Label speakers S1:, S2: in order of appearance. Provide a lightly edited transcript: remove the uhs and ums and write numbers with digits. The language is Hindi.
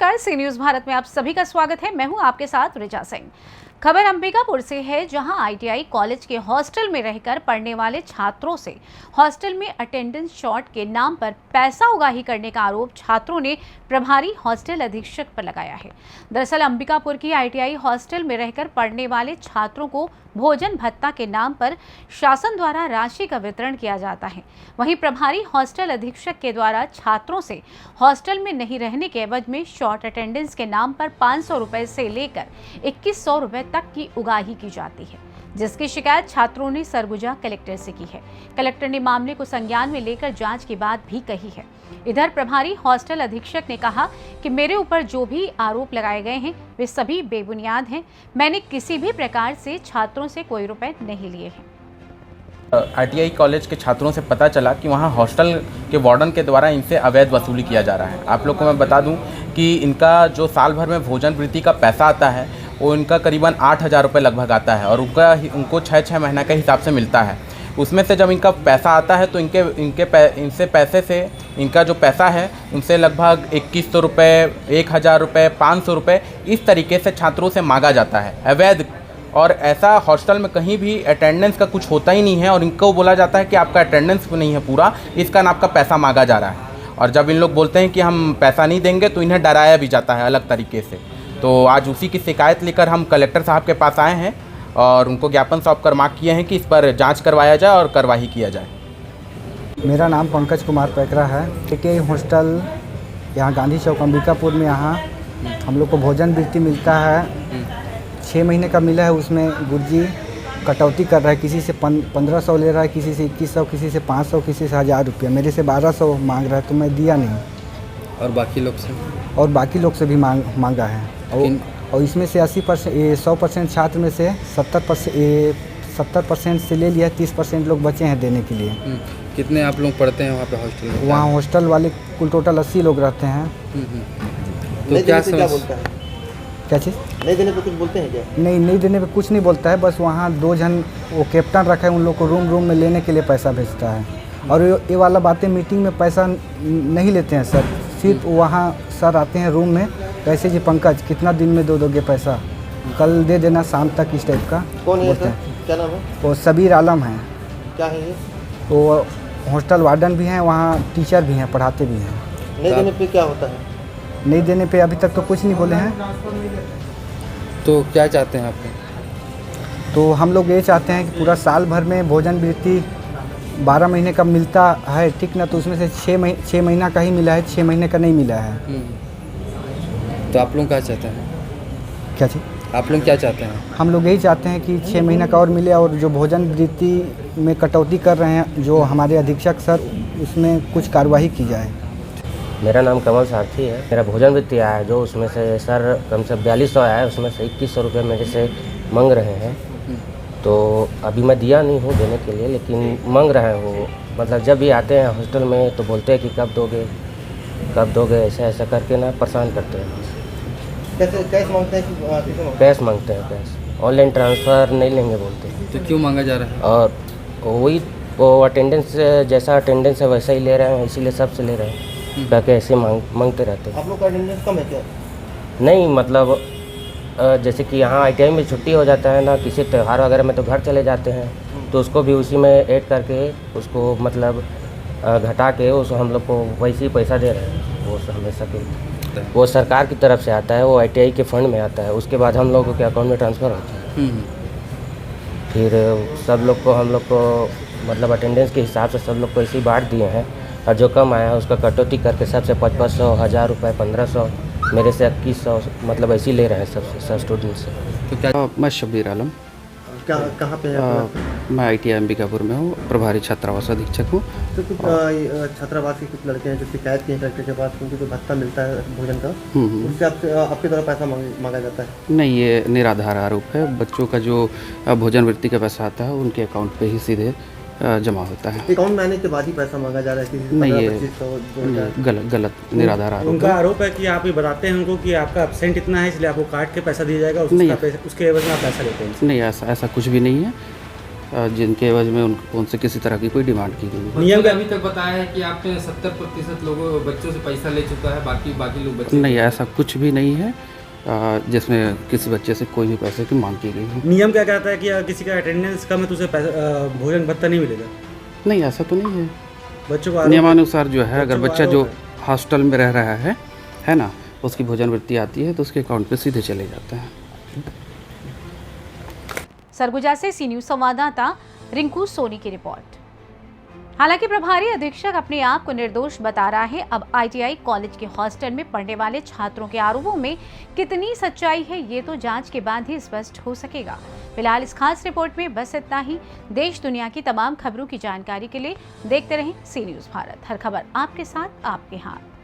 S1: नमस्कार, सी न्यूज भारत में आप सभी का स्वागत है। मैं हूं आपके साथ ऋचा सिंह। खबर अंबिकापुर से है, जहां आईटीआई कॉलेज के हॉस्टल में रहकर पढ़ने वाले छात्रों से हॉस्टल में अटेंडेंस शॉर्ट के नाम पर पैसा उगाही करने का आरोप छात्रों ने प्रभारी हॉस्टल अधीक्षक पर लगाया है। दरअसल अंबिकापुर की आईटीआई हॉस्टल में रहकर पढ़ने वाले छात्रों को भोजन भत्ता के नाम पर शासन द्वारा राशि का वितरण किया जाता है। वहीं प्रभारी हॉस्टल अधीक्षक के द्वारा छात्रों से हॉस्टल में नहीं रहने के एवज में शॉर्ट अटेंडेंस के नाम पर 500 रुपए से लेकर 2100 रुपए तक की उगाही की जाती है, जिसकी शिकायत छात्रों ने सरगुजा कलेक्टर से की है। कलेक्टर ने मामले को संज्ञान में लेकर जांच की बात भी कही है। इधर प्रभारी हॉस्टल अधीक्षक ने कहा कि मेरे ऊपर जो भी आरोप लगाए गए हैं वे सभी बेबुनियाद हैं। मैंने किसी भी प्रकार से छात्रों से कोई रुपए नहीं लिए हैं।
S2: आईटीआई कॉलेज के छात्रों से पता चला कि वहाँ हॉस्टल के वार्डन के द्वारा इनसे अवैध वसूली किया जा रहा है। आप लोग को मैं बता दूं कि इनका जो साल भर में भोजन वृत्ति का पैसा आता है वो इनका करीबन 8000 रुपये लगभग आता है और उनको 6 महीना के हिसाब से मिलता है। उसमें से जब इनका पैसा आता है तो इनसे पैसे से इनका जो पैसा है उनसे लगभग 2100 रुपये, 1000 रुपये, 500 रुपये इस तरीके से छात्रों से मांगा जाता है अवैध। और ऐसा हॉस्टल में कहीं भी अटेंडेंस का कुछ होता ही नहीं है और इनको बोला जाता है कि आपका अटेंडेंस नहीं है पूरा, इस कारण आपका पैसा मांगा जा रहा है। और जब इन लोग बोलते हैं कि हम पैसा नहीं देंगे तो इन्हें डराया भी जाता है अलग तरीके से। तो आज उसी की शिकायत लेकर हम कलेक्टर साहब के पास आए हैं और उनको ज्ञापन सौंप कर मांग किए हैं कि इस पर जांच करवाया जाए और कार्रवाई किया जाए।
S3: मेरा नाम पंकज कुमार पैकरा है। आईटीआई हॉस्टल यहाँ गांधी चौक अंबिकापुर में यहाँ हम लोग को भोजन वृत्ति मिलता है। 6 महीने का मिला है, उसमें गुरुजी कटौती कर रहा है। किसी से 1500 ले रहा है, किसी से 2100, किसी से 500, किसी से 1000 रुपया। मेरे से 1200 मांग रहा है तो मैं दिया नहीं।
S4: और बाकी लोग से
S3: भी मांगा है। और इसमें से 100% छात्र में से 70% से ले लिया, 30% लोग बचे हैं देने के लिए।
S4: कितने आप लोग पढ़ते हैं वहाँ पे हॉस्टल में?
S3: वहाँ हॉस्टल वाले कुल टोटल 80 लोग रहते हैं।
S4: तो क्या बोलता है?
S3: क्या चीज़?
S5: नहीं देने पे कुछ बोलते हैं क्या?
S3: नहीं देने पे कुछ नहीं बोलता है। बस वहाँ 2 जन वो कैप्टन रखा है, उन लोग को रूम में लेने के लिए पैसा भेजता है। और ये वाला बातें मीटिंग में पैसा नहीं लेते हैं सर। सिर्फ वहाँ सर आते हैं रूम में, कैसे जी पंकज कितना दिन में दोगे पैसा, कल दे देना शाम तक, इस टाइप का।
S5: कौन है सर? क्या नाम है?
S3: वो सबीर आलम है।
S5: क्या है ये?
S3: वो हॉस्टल वार्डन भी हैं, वहाँ टीचर भी हैं, पढ़ाते भी हैं।
S5: नहीं देने पे क्या होता है?
S3: नहीं देने पे अभी तक तो कुछ नहीं बोले हैं।
S4: तो क्या चाहते हैं आप?
S3: तो हम लोग ये चाहते हैं कि पूरा साल भर में भोजन वृत्ति 12 महीने का मिलता है, ठीक ना? तो उसमें से 6 महीना का ही मिला है, 6 महीने का नहीं मिला है।
S4: तो आप लोग क्या चाहते हैं?
S3: क्या चीज़?
S4: आप लोग क्या चाहते हैं?
S3: हम लोग यही चाहते हैं कि 6 महीना का और मिले, और जो भोजन वृत्ति में कटौती कर रहे हैं जो हमारे अधीक्षक सर, उसमें कुछ कार्रवाई की जाए।
S6: मेरा नाम कमल सारथी है। मेरा भोजन वृत्ति आया है जो उसमें से सर कम से 4200 आया है, उसमें से 2100 रुपये मेरे से मांग रहे हैं। तो अभी मैं दिया नहीं हूँ देने के लिए, लेकिन मांग रहे हैं वो। मतलब जब भी आते हैं हॉस्टल में तो बोलते हैं कि कब दोगे, ऐसा करके ना परेशान करते हैं।
S5: कैश मांगते हैं कि
S6: कैश मांगते हैं, कैश। ऑनलाइन ट्रांसफ़र नहीं लेंगे बोलते हैं।
S4: तो क्यों मांगा जा रहा है?
S6: और वही वो अटेंडेंस, जैसा अटेंडेंस है वैसा ही ले रहे हैं, इसीलिए सबसे ले रहे हैं। क्या ऐसे मांगते रहते हैं।
S5: आप लोग का अटेंडेंस कम है क्या?
S6: नहीं, मतलब जैसे कि यहाँ आईटीआई में छुट्टी हो जाता है ना, किसी त्यौहार वगैरह में तो घर चले जाते हैं, तो उसको भी उसी में ऐड करके उसको मतलब घटा के उसको हम लोग को वैसे ही पैसा दे रहे हैं। वो हमेशा के वो सरकार की तरफ से आता है, वो आईटीआई के फंड में आता है, उसके बाद हम लोगों के अकाउंट में ट्रांसफ़र होता है। फिर हम लोग को मतलब अटेंडेंस के हिसाब से सब लोग को ऐसे ही बांट दिए हैं, और जो कम आया है उसका कटौती करके सबसे 500, 1000 रुपये, 1500, मेरे से 2100, मतलब ऐसे ही ले रहे हैं सब स्टूडेंट से।
S4: तो क्या? मैं शबीर आलम।
S5: कहाँ पे है?
S4: मैं आईटीआई अंबिकापुर में हूँ, प्रभारी छात्रावास अधीक्षक हूँ।
S5: तो कुछ छात्रावास के कुछ लड़के हैं जो शिकायत किए कलेक्टर के पास, उनको जो भत्ता मिलता है भोजन का, उससे आपके द्वारा पैसा मांगा जाता है?
S4: नहीं, ये निराधार आरोप है। बच्चों का जो भोजन वृत्ति का पैसा आता है उनके अकाउंट पे ही सीधे जमा होता है।
S5: अकाउंट में आने के बाद ही पैसा मांगा जा रहा है?
S4: नहीं, ये गलत निराधार आरोप है।
S7: उनका आरोप है कि आप ये बताते हैं उनको कि आपका एब्सेंट इतना है इसलिए आपको काट के पैसा दिया जाएगा, उसके एवज में आप पैसा लेते हैं।
S4: नहीं, ऐसा कुछ भी नहीं है। जिनके एवज में उनसे किसी तरह की कोई डिमांड की गई है।
S7: नियम का
S8: अभी तक बताया है कि आपने 70% लोगों बच्चों से पैसा ले चुका है, बाकी लोग बच्चे
S4: नहीं, ऐसा कुछ भी नहीं है जिसमें किसी बच्चे से कोई भी पैसे की मांग की गई है।
S7: नियम क्या कहता है कि अगर किसी का अटेंडेंस कम है तो उसे भोजन भत्ता नहीं मिलेगा?
S4: नहीं, ऐसा तो नहीं है।
S7: बच्चों को
S4: नियमानुसार जो है, अगर
S7: बच्चों को
S4: बच्चा जो
S7: आरोप
S4: हॉस्टल में रह रहा है ना, उसकी भोजन वृत्ति आती है तो उसके अकाउंट पे सीधे चले जाते हैं।
S1: सरगुजा से सी न्यूज़ संवाददाता रिंकू सोनी की रिपोर्ट। हालांकि प्रभारी अधीक्षक अपने आप को निर्दोष बता रहा है। अब आईटीआई कॉलेज के हॉस्टल में पढ़ने वाले छात्रों के आरोपों में कितनी सच्चाई है, ये तो जांच के बाद ही स्पष्ट हो सकेगा। फिलहाल इस खास रिपोर्ट में बस इतना ही। देश दुनिया की तमाम खबरों की जानकारी के लिए देखते रहें सी न्यूज़ भारत। हर खबर आपके साथ, आपके हाथ।